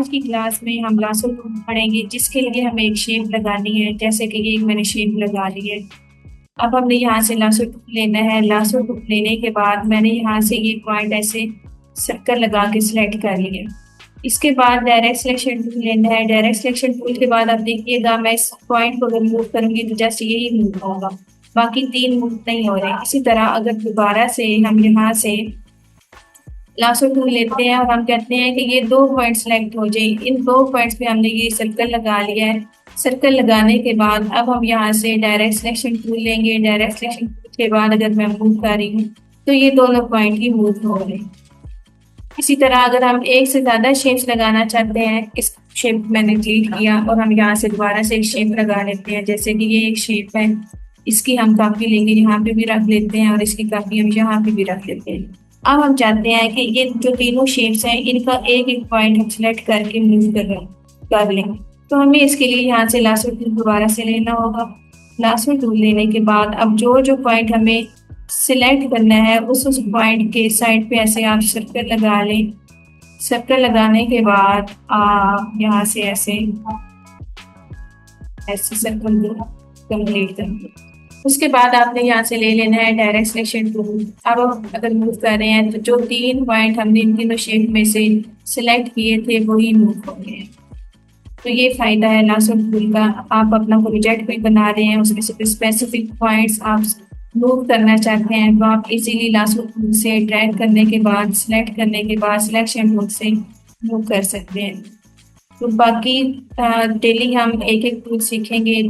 आज की क्लास में हम लासो टूल पढ़ेंगे जिसके लिए हमें एक शेप लगानी है। जैसे कि ये मैंने शेप लगा ली है। अब हमने यहाँ से लासो टूल लेना है। लासो टूल लेने के बाद मैंने यहाँ से ये पॉइंट ऐसे सर्कल लगा के सिलेक्ट कर लिया। इसके बाद डायरेक्ट सिलेक्शन टूल लेना है। डायरेक्ट सिलेक्शन टूल के बाद अब देखिएगा मैं इस पॉइंट को अगर मूव करूंगी तो जस्ट यही मूव होगा, बाकी तीन मूव नहीं हो रहे। इसी तरह अगर दोबारा से हम यहाँ से लासो टूल लेते हैं और हम कहते हैं कि ये दो पॉइंट सेलेक्ट हो जाए, इन दो पॉइंट्स पे हमने ये सर्कल लगा लिया है। सर्कल लगाने के बाद अब हम यहाँ से डायरेक्ट सिलेक्शन टूल लेंगे। डायरेक्ट सिलेक्शन टूल के बाद अगर मैं मूव कर रही हूँ तो ये दोनों पॉइंट ही मूव हो रहे हैं। इसी तरह अगर हम एक से ज्यादा शेप्स लगाना चाहते हैं, इस शेप मैंने क्लिक किया और हम यहाँ से दोबारा से एक शेप लगा लेते हैं। जैसे कि ये एक शेप है, इसकी हम काफी लेंगे, यहाँ पे भी रख लेते हैं और इसकी काफी हम यहाँ पे भी रख लेते हैं। अब हम चाहते हैं कि ये जो तीनों शेप्स हैं इनका एक एक पॉइंट हम सिलेक्ट करके मूव कर लेंगे। तो हमें इसके लिए यहाँ से लासो टूल दोबारा से लेना होगा। लासो टूल लेने के बाद अब जो जो पॉइंट हमें सिलेक्ट करना है उस पॉइंट के साइड पे ऐसे आप सर्कल लगा लें। सर्कल लगाने के बाद आप यहाँ से ऐसे ऐसे सर्कल कंप्लीट कर लें। उसके बाद आपने यहाँ से ले लेना है डायरेक्ट सिलेक्शन टूल। अब अगर मूव कर रहे हैं तो जो तीन पॉइंट हमने इन तीनों शेप में से सिलेक्ट किए थे वही मूव हो गए हैं। तो ये फायदा है लासो टूल का। आप अपना प्रोजेक्ट कोई बना रहे हैं, उसमें से स्पेसिफिक पॉइंट्स आप मूव करना चाहते हैं तो आप इजीली लासो टूल से ड्रैग करने के बाद सिलेक्ट करने के बाद सिलेक्शन टूल से मूव कर सकते हैं। तो बाकी डेली हम एक एक टूल सीखेंगे।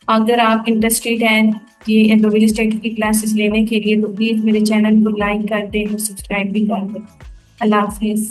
अगर आप इंटरेस्टेड हैं ये एडोबी इलस्ट्रेटर की क्लासेस लेने के लिए तो प्लीज़ मेरे चैनल को लाइक कर दें और सब्सक्राइब भी कर दें। अल्लाह हाफिज़।